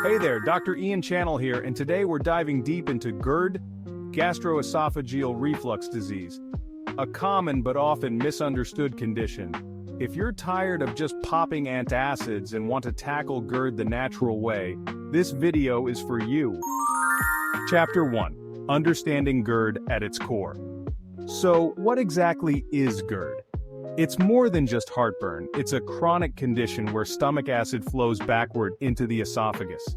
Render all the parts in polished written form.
Hey there, Dr. Ian Channel here, and today we're diving deep into GERD, gastroesophageal reflux disease, a common but often misunderstood condition. If you're tired of just popping antacids and want to tackle GERD the natural way, this video is for you. Chapter 1. Understanding GERD at its core. So, what exactly is GERD? It's more than just heartburn. It's a chronic condition where stomach acid flows backward into the esophagus.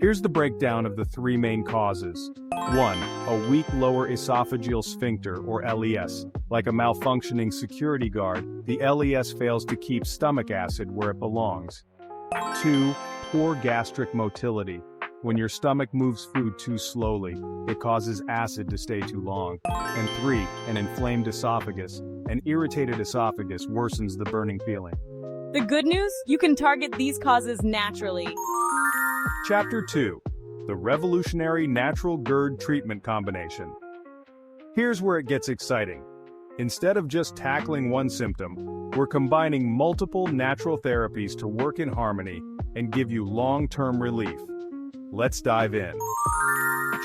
Here's the breakdown of the three main causes. 1. A weak lower esophageal sphincter, or LES. Like a malfunctioning security guard, the LES fails to keep stomach acid where it belongs. 2. Poor gastric motility. When your stomach moves food too slowly, it causes acid to stay too long. And 3. An inflamed esophagus. An irritated esophagus worsens the burning feeling. The good news? You can target these causes naturally. Chapter 2. The revolutionary natural GERD treatment combination. Here's where it gets exciting. Instead of just tackling one symptom, we're combining multiple natural therapies to work in harmony and give you long-term relief. Let's dive in.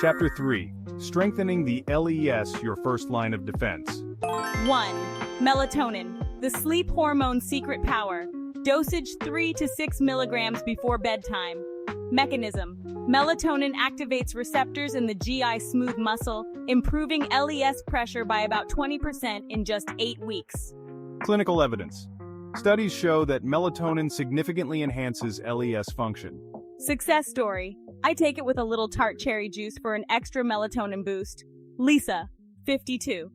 Chapter 3. Strengthening the LES, your first line of defense. 1. Melatonin, the sleep hormone's secret power. Dosage 3 to 6 milligrams before bedtime. Mechanism. Melatonin activates receptors in the GI smooth muscle, improving LES pressure by about 20% in just 8 weeks. Clinical evidence. Studies show that melatonin significantly enhances LES function. Success story. I take it with a little tart cherry juice for an extra melatonin boost. Lisa, 52.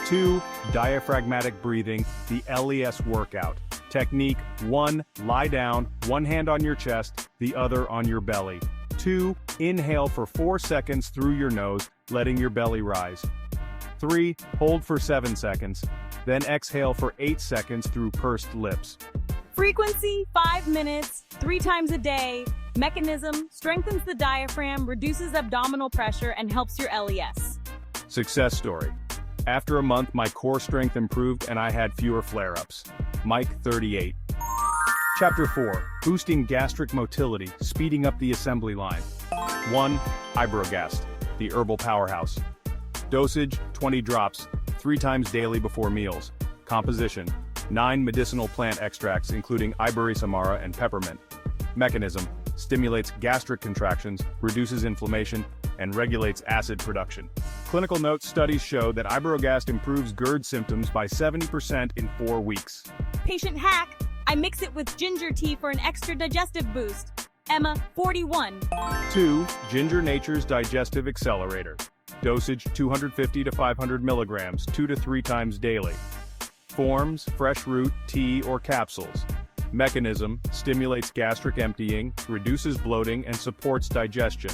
2. Diaphragmatic breathing, the LES workout. Technique 1. Lie down, one hand on your chest, the other on your belly. 2. Inhale for 4 seconds through your nose, letting your belly rise. 3. Hold for 7 seconds, then exhale for 8 seconds through pursed lips. Frequency 5 minutes, 3 times a day. Mechanism strengthens the diaphragm, reduces abdominal pressure, and helps your LES. Success story. After a month, my core strength improved and I had fewer flare-ups. Mike, 38. Chapter 4. Boosting gastric motility, speeding up the assembly line. 1. Iberogast, the herbal powerhouse. Dosage, 20 drops, 3 times daily before meals. Composition, 9 medicinal plant extracts including Iberis amara and peppermint. Mechanism, stimulates gastric contractions, reduces inflammation, and regulates acid production. Clinical notes studies show that Iberogast improves GERD symptoms by 70% in 4 weeks. Patient hack, I mix it with ginger tea for an extra digestive boost. Emma, 41. 2. Ginger Nature's Digestive Accelerator. Dosage 250 to 500 milligrams, 2 to 3 times daily. Forms, fresh root, tea, or capsules. Mechanism, stimulates gastric emptying, reduces bloating, and supports digestion.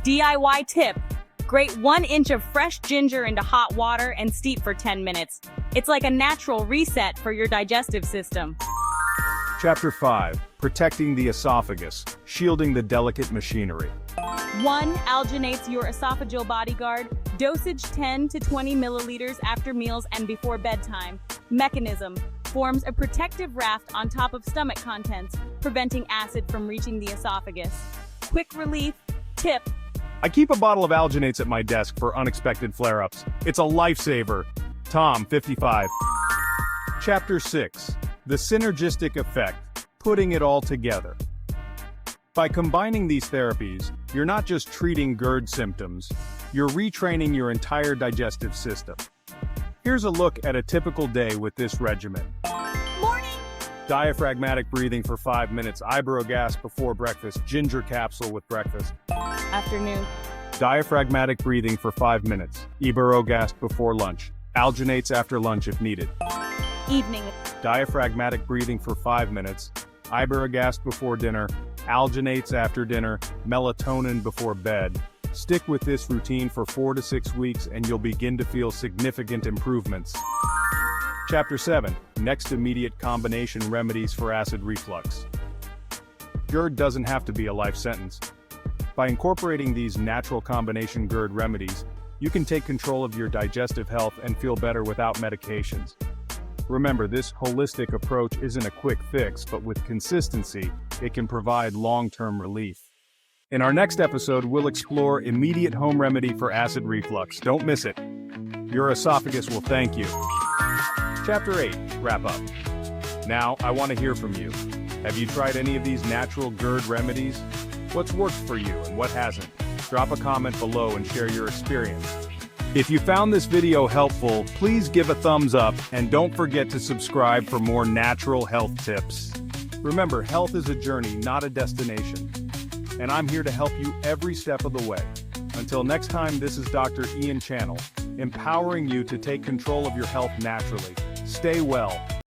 DIY tip. Grate 1 inch of fresh ginger into hot water and steep for 10 minutes. It's like a natural reset for your digestive system. Chapter 5. Protecting the esophagus, shielding the delicate machinery. 1. Alginates your esophageal bodyguard. Dosage 10 to 20 milliliters after meals and before bedtime. Mechanism. Forms a protective raft on top of stomach contents, preventing acid from reaching the esophagus. Quick relief. Tip. I keep a bottle of alginates at my desk for unexpected flare-ups. It's a lifesaver. Tom, 55. Chapter 6. The Synergistic effect, putting it all together. By combining these therapies, you're not just treating GERD symptoms, you're retraining your entire digestive system. Here's a look at a typical day with this regimen. Morning. Diaphragmatic breathing for 5 minutes, Iberogast before breakfast, ginger capsule with breakfast. Afternoon. Diaphragmatic breathing for 5 minutes, Iberogast before lunch, alginates after lunch if needed. Evening. Diaphragmatic breathing for 5 minutes, Iberogast before dinner, alginates after dinner, melatonin before bed. Stick with this routine for 4 to 6 weeks and you'll begin to feel significant improvements. Chapter 7. Next immediate combination remedies for acid reflux. GERD doesn't have to be a life sentence. By incorporating these natural combination GERD remedies, you can take control of your digestive health and feel better without medications. Remember, this holistic approach isn't a quick fix, but with consistency, it can provide long-term relief. In our next episode, we'll explore immediate home remedy for acid reflux. Don't miss it. Your esophagus will thank you. Chapter 8, wrap up. Now, I want to hear from you. Have you tried any of these natural GERD remedies? What's worked for you and what hasn't? Drop a comment below and share your experience. If you found this video helpful, please give a thumbs up and don't forget to subscribe for more natural health tips. Remember, health is a journey, not a destination. And I'm here to help you every step of the way. Until next time, this is Dr. Ian Channel, empowering you to take control of your health naturally. Stay well.